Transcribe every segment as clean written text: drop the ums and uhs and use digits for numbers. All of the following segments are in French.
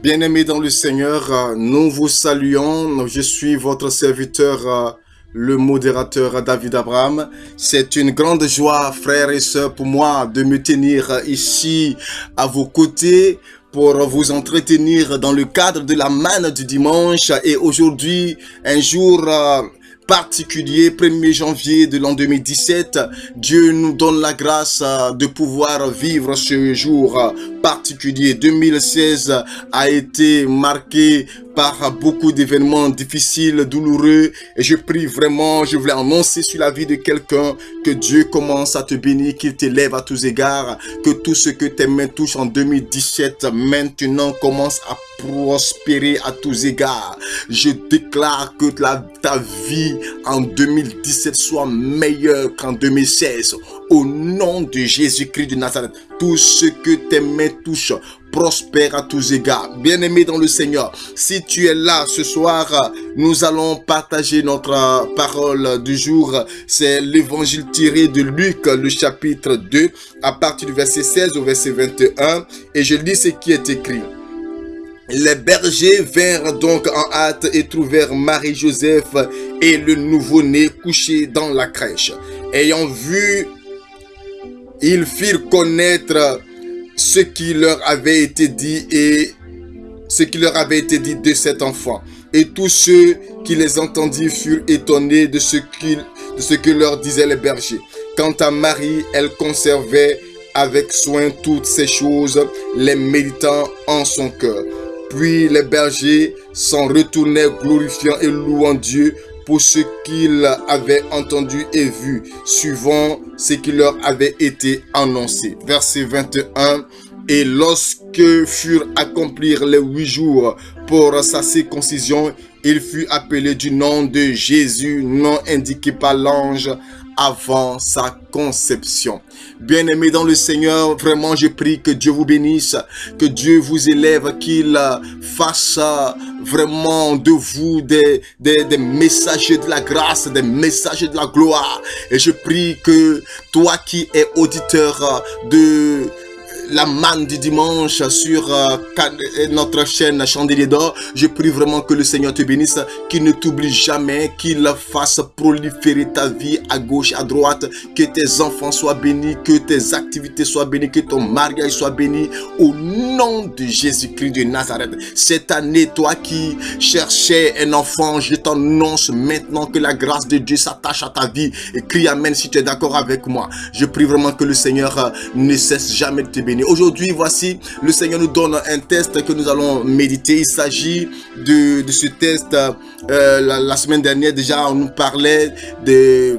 Bien-aimés dans le Seigneur, nous vous saluons. Je suis votre serviteur, le modérateur David Abraham. C'est une grande joie, frères et sœurs, pour moi de me tenir ici à vos côtés pour vous entretenir dans le cadre de la manne du dimanche. Et aujourd'hui, un jour particulier, 1er janvier de l'an 2017, Dieu nous donne la grâce de pouvoir vivre ce jour particulier. 2016 a été marqué par beaucoup d'événements difficiles, douloureux, et je prie vraiment, je voulais annoncer sur la vie de quelqu'un que Dieu commence à te bénir, qu'il t'élève à tous égards, que tout ce que tes mains touchent en 2017 maintenant commence à prospérer à tous égards. Je déclare que ta vie en 2017 soit meilleure qu'en 2016. Au nom de Jésus-Christ de Nazareth, tout ce que tes mains touchent prospère à tous égards. Bien-aimé dans le Seigneur, si tu es là ce soir, nous allons partager notre parole du jour. C'est l'évangile tiré de Luc, le chapitre 2, à partir du verset 16 au verset 21. Et je lis ce qui est écrit. Les bergers vinrent donc en hâte et trouvèrent Marie-Joseph et le nouveau-né couchés dans la crèche. Ayant vu, ils firent connaître ce qui leur avait été dit de cet enfant. Et tous ceux qui les entendirent furent étonnés de ce que leur disaient les bergers. Quant à Marie, elle conservait avec soin toutes ces choses, les méditant en son cœur. Puis les bergers s'en retournèrent glorifiant et louant Dieu pour ce qu'ils avaient entendu et vu, suivant ce qui leur avait été annoncé. Verset 21. Et lorsque furent accomplis les 8 jours pour sa circoncision, il fut appelé du nom de Jésus, nom indiqué par l'ange avant sa conception. Bien-aimés dans le Seigneur, vraiment je prie que Dieu vous bénisse, que Dieu vous élève, qu'il fasse vraiment de vous des messagers de la grâce, des messagers de la gloire. Et je prie que toi qui es auditeur de la manne du dimanche sur notre chaîne Chandelier d'Or, je prie vraiment que le Seigneur te bénisse, qu'il ne t'oublie jamais, qu'il fasse proliférer ta vie à gauche, à droite, que tes enfants soient bénis, que tes activités soient bénies, que ton mariage soit béni, au nom de Jésus-Christ de Nazareth. Cette année, toi qui cherchais un enfant, je t'annonce maintenant que la grâce de Dieu s'attache à ta vie, et crie Amen si tu es d'accord avec moi. Je prie vraiment que le Seigneur ne cesse jamais de te bénir. Aujourd'hui, voici, le Seigneur nous donne un test que nous allons méditer. Il s'agit de ce test. La semaine dernière, déjà, on nous parlait des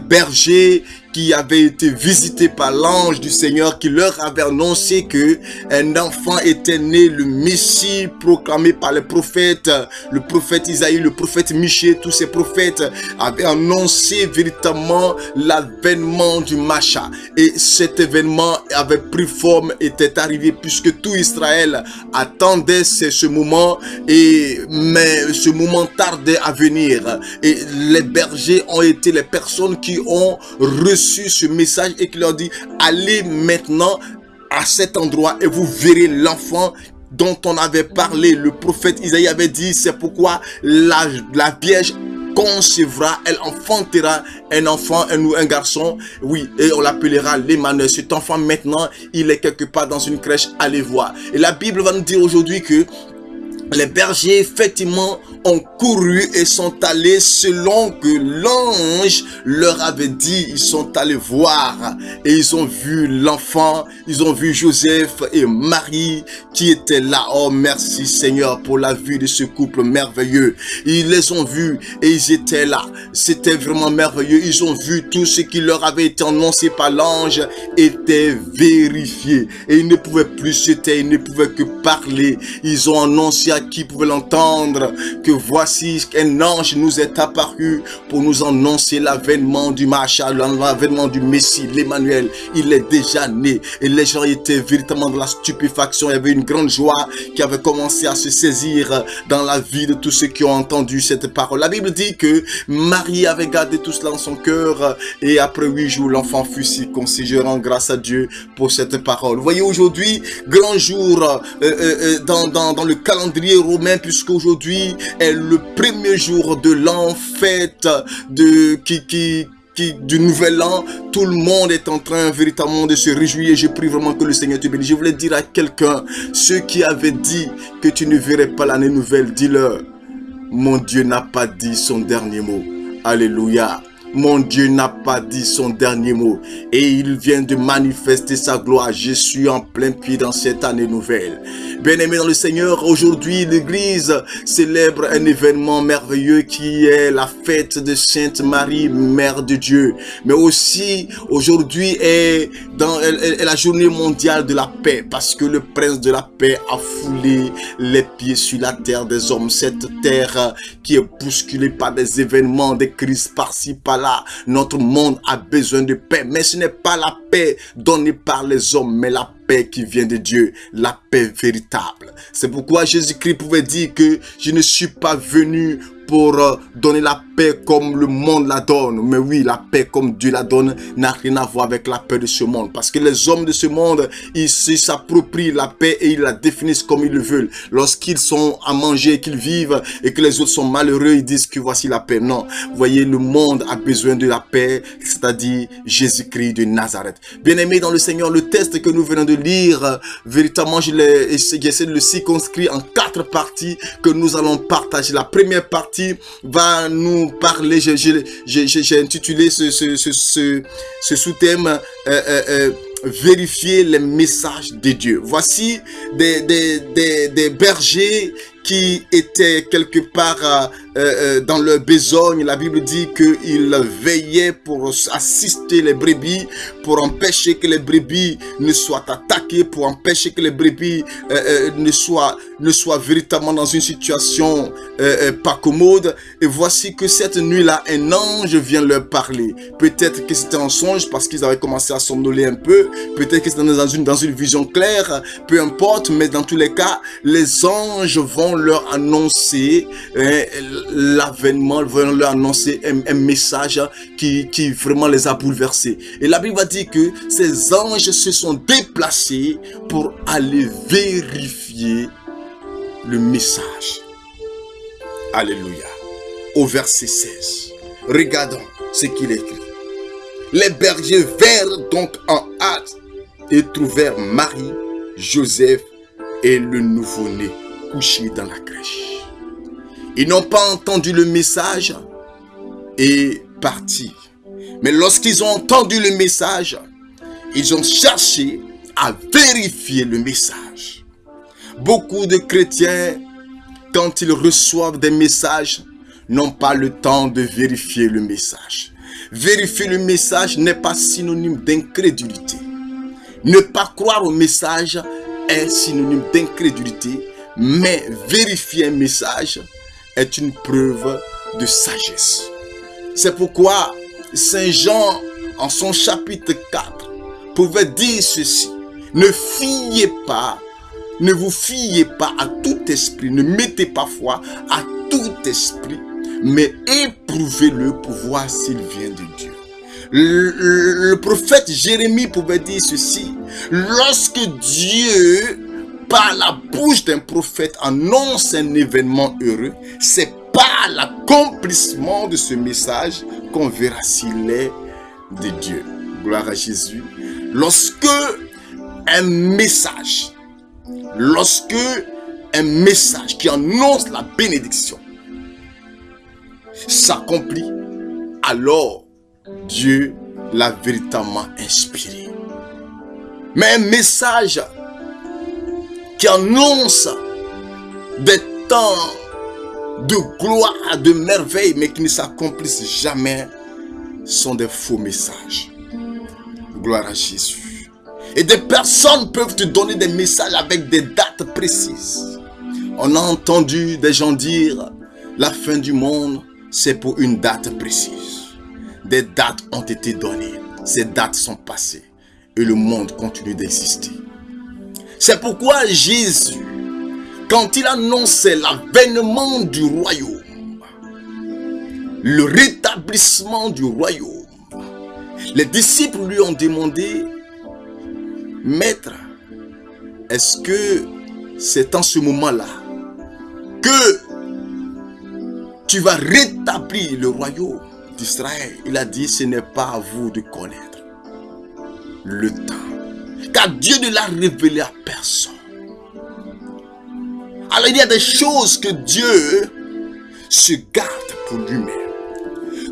bergers qui avaient été visités par l'ange du Seigneur, qui leur avait annoncé que un enfant était né, le Messie proclamé par les prophètes, le prophète Isaïe, le prophète Michée, tous ces prophètes avaient annoncé véritablement l'avènement du Macha. Et cet événement avait pris forme, était arrivé, puisque tout Israël attendait ce moment, mais ce moment tardait à venir. Et les bergers ont été les personnes qui ont reçu ce message et qui leur dit: allez maintenant à cet endroit et vous verrez l'enfant dont on avait parlé. Le prophète Isaïe avait dit: c'est pourquoi la Vierge concevra, elle enfantera un enfant, un garçon, oui, et on l'appellera l'Emmanuel. Cet enfant maintenant, il est quelque part dans une crèche, allez voir. Et la Bible va nous dire aujourd'hui que les bergers, effectivement, ont couru et sont allés selon que l'ange leur avait dit. Ils sont allés voir et ils ont vu l'enfant, ils ont vu Joseph et Marie qui étaient là. Oh, merci Seigneur pour la vie de ce couple merveilleux. Ils les ont vus et ils étaient là. C'était vraiment merveilleux. Ils ont vu tout ce qui leur avait été annoncé par l'ange était vérifié. Et ils ne pouvaient plus se taire, ils ne pouvaient que parler. Ils ont annoncé à qui pouvait l'entendre que voici qu'un ange nous est apparu pour nous annoncer l'avènement du Machal, l'avènement du Messie, l'Emmanuel. Il est déjà né et les gens étaient véritablement dans la stupéfaction. Il y avait une grande joie qui avait commencé à se saisir dans la vie de tous ceux qui ont entendu cette parole. La Bible dit que Marie avait gardé tout cela dans son cœur et après 8 jours, l'enfant fut circoncis. Je rends grâce à Dieu pour cette parole. Vous voyez, aujourd'hui, grand jour dans le calendrier romain, puisque aujourd'hui est le premier jour de l'an, fête du nouvel an. Tout le monde est en train véritablement de se réjouir. Je prie vraiment que le Seigneur te bénisse. Je voulais dire à quelqu'un, ceux qui avaient dit que tu ne verrais pas l'année nouvelle, dis-leur, mon Dieu n'a pas dit son dernier mot. Alléluia. Mon Dieu n'a pas dit son dernier mot et il vient de manifester sa gloire. Je suis en plein pied dans cette année nouvelle. Bien-aimés dans le Seigneur, aujourd'hui l'Église célèbre un événement merveilleux qui est la fête de Sainte Marie, Mère de Dieu. Mais aussi aujourd'hui est la journée mondiale de la paix, parce que le prince de la paix a foulé les pieds sur la terre des hommes. Cette terre qui est bousculée par des événements, des crises par-ci, par-là. Notre monde a besoin de paix, mais ce n'est pas la paix donnée par les hommes, mais la paix qui vient de Dieu, la paix véritable. C'est pourquoi Jésus-Christ pouvait dire que je ne suis pas venu pour donner la paix comme le monde la donne. Mais oui, la paix comme Dieu la donne n'a rien à voir avec la paix de ce monde. Parce que les hommes de ce monde, ils s'approprient la paix et ils la définissent comme ils le veulent. Lorsqu'ils sont à manger, qu'ils vivent et que les autres sont malheureux, ils disent que voici la paix. Non, vous voyez, le monde a besoin de la paix, c'est-à-dire Jésus-Christ de Nazareth. Bien-aimés dans le Seigneur, le texte que nous venons de lire, véritablement, j'essaie de le circonscrire en 4 parties que nous allons partager. La première partie va nous parler, j'ai intitulé ce sous-thème vérifier les messages de Dieu. Voici des bergers qui étaient quelque part dans leur besogne. La Bible dit qu'ils veillaient pour assister les brebis, pour empêcher que les brebis ne soient attaquées, pour empêcher que les brebis ne soient véritablement dans une situation pas commode. Et voici que cette nuit-là, un ange vient leur parler. Peut-être que c'était un songe parce qu'ils avaient commencé à somnoler un peu. Peut-être que c'était dans une vision claire. Peu importe, mais dans tous les cas, les anges vont leur annoncer l'avènement, vont leur annoncer un message qui vraiment les a bouleversés. Et la Bible va dire que ces anges se sont déplacés pour aller vérifier le message. Alléluia. Au verset 16. Regardons ce qu'il écrit. Les bergers vinrent donc en hâte et trouvèrent Marie, Joseph et le nouveau-né couchés dans la crèche. Ils n'ont pas entendu le message et partirent. Mais lorsqu'ils ont entendu le message, ils ont cherché à vérifier le message. Beaucoup de chrétiens, quand ils reçoivent des messages, n'ont pas le temps de vérifier le message. Vérifier le message n'est pas synonyme d'incrédulité. Ne pas croire au message est synonyme d'incrédulité, mais vérifier un message est une preuve de sagesse. C'est pourquoi Saint Jean, en son chapitre 4, pouvait dire ceci: ne fiez pas, ne vous fiez pas à tout esprit, ne mettez pas foi à tout esprit, mais éprouvez-le pour voir s'il vient de Dieu. Le prophète Jérémie pouvait dire ceci: lorsque Dieu, par la bouche d'un prophète, annonce un événement heureux, c'est par l'accomplissement de ce message qu'on verra s'il est de Dieu. Gloire à Jésus. Lorsque un message qui annonce la bénédiction s'accomplit, alors Dieu l'a véritablement inspiré. Mais un message qui annonce des temps de gloire, de merveille, mais qui ne s'accomplissent jamais, sont des faux messages. Gloire à Jésus. Et des personnes peuvent te donner des messages avec des dates précises. On a entendu des gens dire: la fin du monde, c'est pour une date précise. Des dates ont été données. Ces dates sont passées. Et le monde continue d'exister. C'est pourquoi Jésus, quand il annonçait l'avènement du royaume, le rétablissement du royaume, les disciples lui ont demandé, Maître, est-ce que c'est en ce moment-là que tu vas rétablir le royaume d'Israël? Il a dit, ce n'est pas à vous de connaître le temps, car Dieu ne l'a révélé à personne. Alors il y a des choses que Dieu se garde pour lui-même.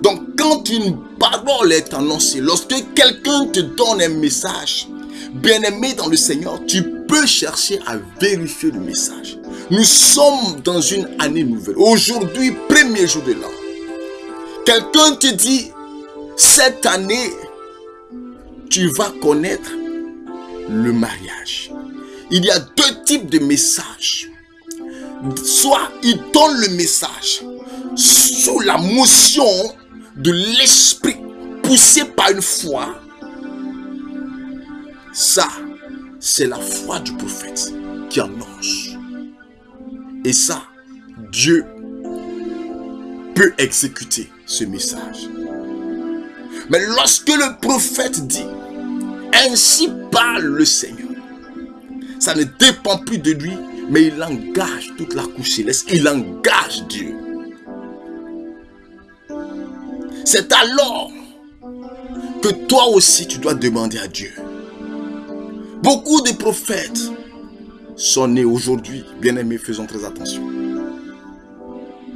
Donc quand une parole est annoncée, lorsque quelqu'un te donne un message, bien-aimé dans le Seigneur, tu peux chercher à vérifier le message. Nous sommes dans une année nouvelle. Aujourd'hui, premier jour de l'an. Quelqu'un te dit, cette année, tu vas connaître le mariage. Il y a deux types de messages. Soit il donne le message sous la motion de l'esprit, poussé par une foi. Ça, c'est la foi du prophète qui annonce. Et ça, Dieu peut exécuter ce message. Mais lorsque le prophète dit, ainsi parle le Seigneur, ça ne dépend plus de lui, mais il engage toute la couche céleste, il engage Dieu. C'est alors que toi aussi tu dois demander à Dieu. Beaucoup de prophètes sont nés aujourd'hui. Bien-aimés, faisons très attention.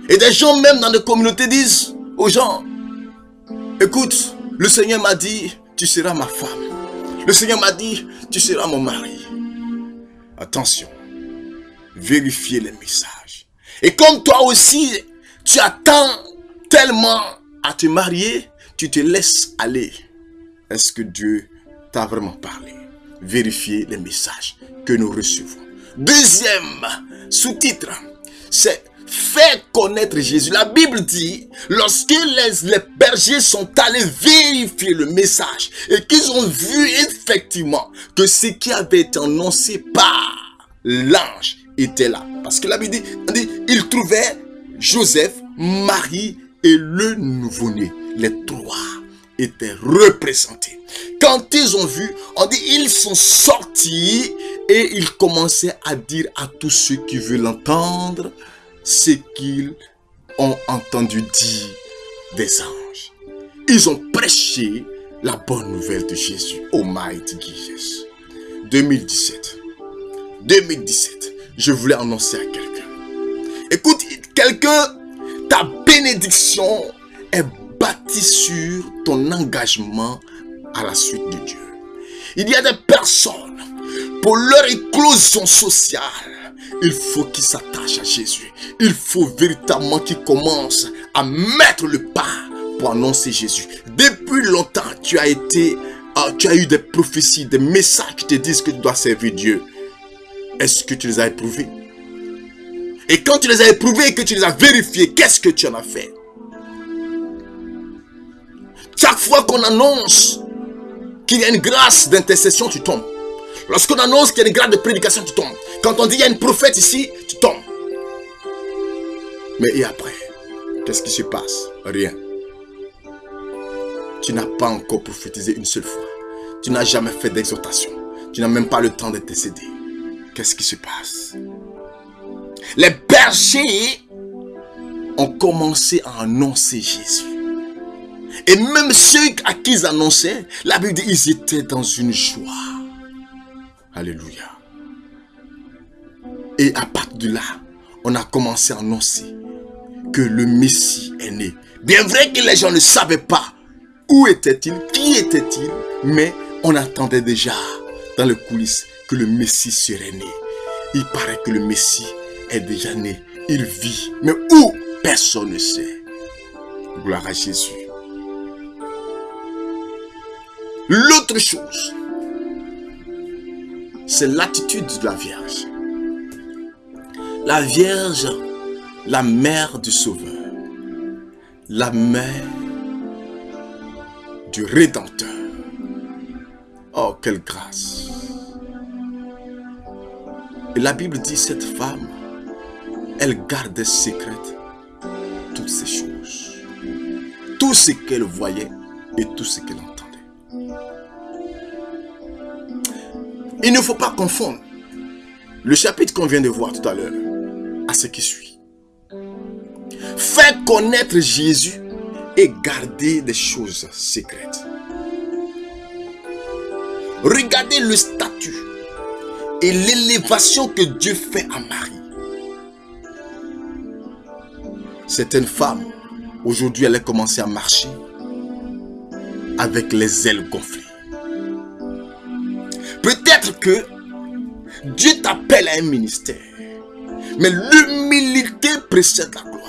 Et des gens même dans des communautés disent aux gens, écoute, le Seigneur m'a dit, tu seras ma femme. Le Seigneur m'a dit, tu seras mon mari. Attention, vérifiez les messages. Et comme toi aussi, tu attends tellement à te marier, tu te laisses aller. Est-ce que Dieu t'a vraiment parlé? Vérifiez les messages que nous recevons. Deuxième sous-titre, c'est faire connaître Jésus. La Bible dit, lorsque les bergers sont allés vérifier le message et qu'ils ont vu effectivement que ce qui avait été annoncé par l'ange était là. Parce que la Bible dit, ils trouvaient Joseph, Marie et le nouveau-né. Les trois étaient représentés. Quand ils ont vu, on dit, ils sont sortis et ils commençaient à dire à tous ceux qui veulent entendre ce qu'ils ont entendu dire des anges. Ils ont prêché la bonne nouvelle de Jésus. Almighty Jesus. 2017, je voulais annoncer à quelqu'un. Écoute, quelqu'un, ta bénédiction est bâtie sur ton engagement à la suite de Dieu. Il y a des personnes, pour leur éclosion sociale, il faut qu'ils s'attachent à Jésus. Il faut véritablement qu'ils commencent à mettre le pas pour annoncer Jésus. Depuis longtemps, tu as eu des prophéties, des messages qui te disent que tu dois servir Dieu. Est-ce que tu les as éprouvés? Et quand tu les as éprouvés et que tu les as vérifiés, qu'est-ce que tu en as fait? Chaque fois qu'on annonce qu'il y a une grâce d'intercession, tu tombes. Lorsqu'on annonce qu'il y a une grâce de prédication, tu tombes. Quand on dit qu'il y a une prophète ici, tu tombes. Mais et après, qu'est-ce qui se passe? Rien. Tu n'as pas encore prophétisé une seule fois. Tu n'as jamais fait d'exhortation. Tu n'as même pas le temps d'intercéder. Qu'est-ce qui se passe? Les bergers ont commencé à annoncer Jésus. Et même ceux à qui ils annonçaient, la Bible dit ils étaient dans une joie. Alléluia. Et à partir de là, on a commencé à annoncer que le Messie est né. Bien vrai que les gens ne savaient pas où était-il, qui était-il, mais on attendait déjà dans les coulisses que le Messie serait né. Il paraît que le Messie est déjà né. Il vit. Mais où? Personne ne sait. Gloire à Jésus. L'autre chose, c'est l'attitude de la Vierge. La Vierge la mère du Sauveur, la mère du Rédempteur. Oh, quelle grâce! Et la Bible dit, cette femme, elle gardait secrète toutes ces choses. Tout ce qu'elle voyait et tout ce qu'elle entendait. Il ne faut pas confondre le chapitre qu'on vient de voir tout à l'heure à ce qui suit. Faire connaître Jésus et garder des choses secrètes. Regardez le statut et l'élévation que Dieu fait à Marie. Certaines femmes, aujourd'hui, elles ont commencé à marcher avec les ailes gonflées. Peut-être que Dieu t'appelle à un ministère, mais l'humilité précède la gloire.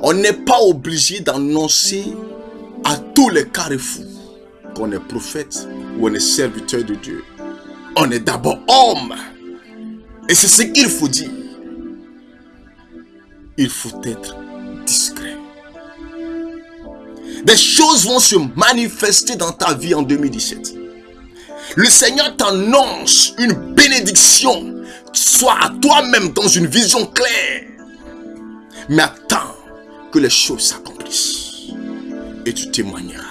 On n'est pas obligé d'annoncer à tous les carrefours qu'on est prophète ou on est serviteur de Dieu. On est d'abord homme. Et c'est ce qu'il faut dire. Il faut être discret. Des choses vont se manifester dans ta vie en 2017. Le Seigneur t'annonce une bénédiction. Sois à toi-même dans une vision claire. Mais attends que les choses s'accomplissent. Et tu témoigneras.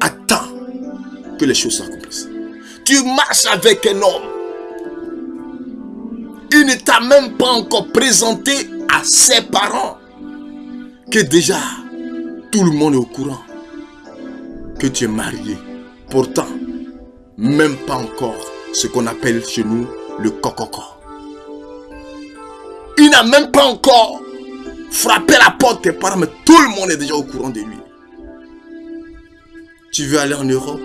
Attends que les choses s'accomplissent. Tu marches avec un homme. Il ne t'a même pas encore présenté à ses parents. Que déjà, tout le monde est au courant que tu es marié. Pourtant, même pas encore ce qu'on appelle chez nous le cococo. Il n'a même pas encore frappé la porte de tes parents, mais tout le monde est déjà au courant de lui. Tu veux aller en Europe?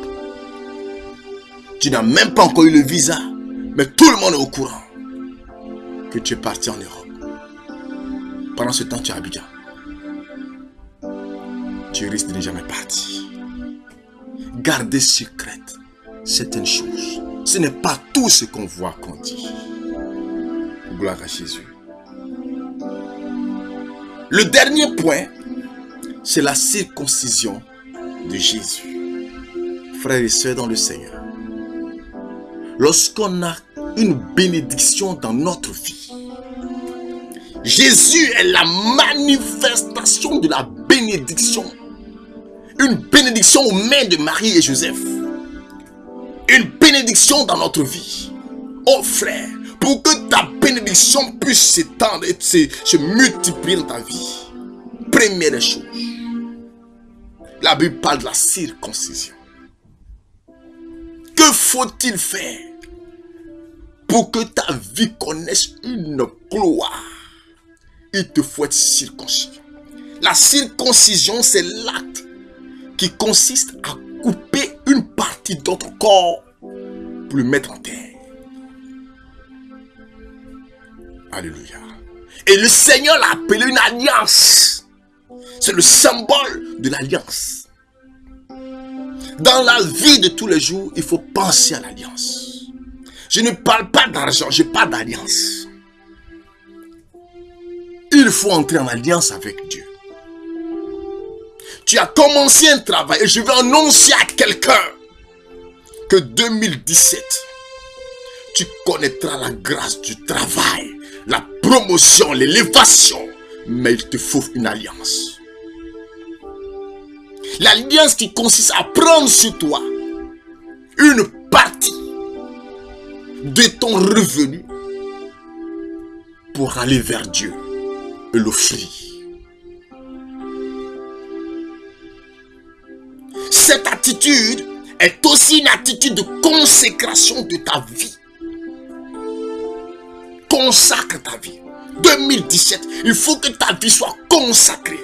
Tu n'as même pas encore eu le visa, mais tout le monde est au courant que tu es parti en Europe. Pendant ce temps, tu es à Abidjan. Tu risques de ne jamais partir. Gardez secrète certaines choses. Ce n'est pas tout ce qu'on voit qu'on dit. Gloire à Jésus. Le dernier point, c'est la circoncision de Jésus. Frères et sœurs dans le Seigneur, lorsqu'on a une bénédiction dans notre vie, Jésus est la manifestation de la bénédiction. Une bénédiction aux mains de Marie et Joseph. Une bénédiction dans notre vie. Oh frère, pour que ta bénédiction puisse s'étendre et se multiplier dans ta vie, première des choses, la Bible parle de la circoncision. Que faut-il faire pour que ta vie connaisse une gloire? Il te faut être circoncis. La circoncision, c'est l'acte qui consiste à couper une partie de notre corps pour le mettre en terre. Alléluia. Et le Seigneur l'a appelé une alliance. C'est le symbole de l'alliance. Dans la vie de tous les jours, il faut penser à l'alliance. Je ne parle pas d'argent, je parle d'alliance. Il faut entrer en alliance avec Dieu. Tu as commencé un travail et je vais annoncer à quelqu'un que 2017, tu connaîtras la grâce du travail, la promotion, l'élévation, mais il te faut une alliance. L'alliance qui consiste à prendre sur toi une partie de ton revenu pour aller vers Dieu et l'offrir. Cette attitude est aussi une attitude de consécration de ta vie. Consacre ta vie. 2017, il faut que ta vie soit consacrée.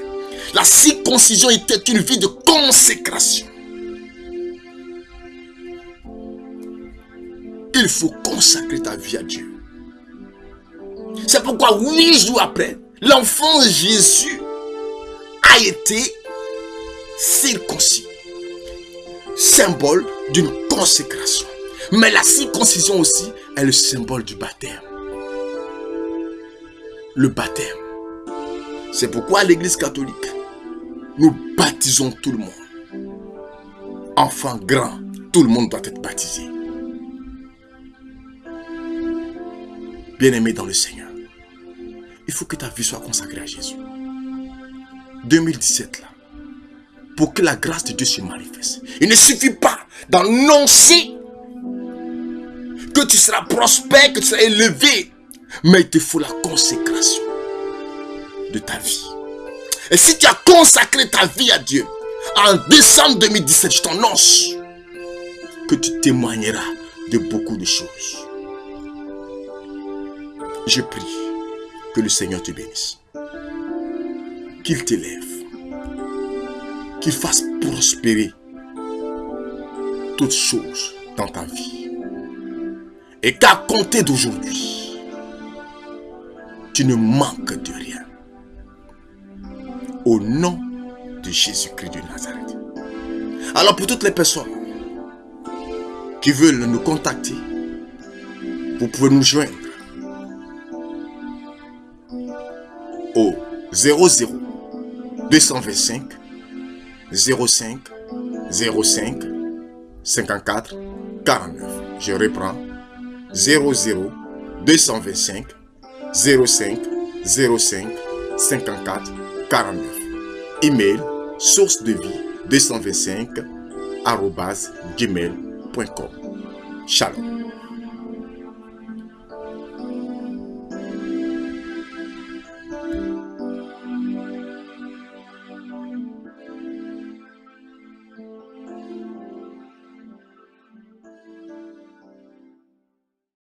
La circoncision était une vie de consécration. Il faut consacrer ta vie à Dieu. C'est pourquoi 8 jours après, l'enfant Jésus a été circoncis. Symbole d'une consécration. Mais la circoncision aussi est le symbole du baptême. le baptême. C'est pourquoi à l'Église catholique, nous baptisons tout le monde. Enfant, grand, tout le monde doit être baptisé. Bien-aimé dans le Seigneur, il faut que ta vie soit consacrée à Jésus. 2017 là, pour que la grâce de Dieu se manifeste. Il ne suffit pas d'annoncer que tu seras prospère, que tu seras élevé, mais il te faut la consécration de ta vie. Et si tu as consacré ta vie à Dieu, en décembre 2017, je t'annonce que tu témoigneras de beaucoup de choses. Je prie que le Seigneur te bénisse, qu'il t'élève, qu'il fasse prospérer toutes choses dans ta vie. Et qu'à compter d'aujourd'hui, tu ne manques de rien. Au nom de Jésus-Christ de Nazareth. Alors pour toutes les personnes qui veulent nous contacter, vous pouvez nous joindre au 00 225 05 05 54 49. Je reprends 00 225 05 05 54 49. Email source de vie 225 @gmail.com. Shalom.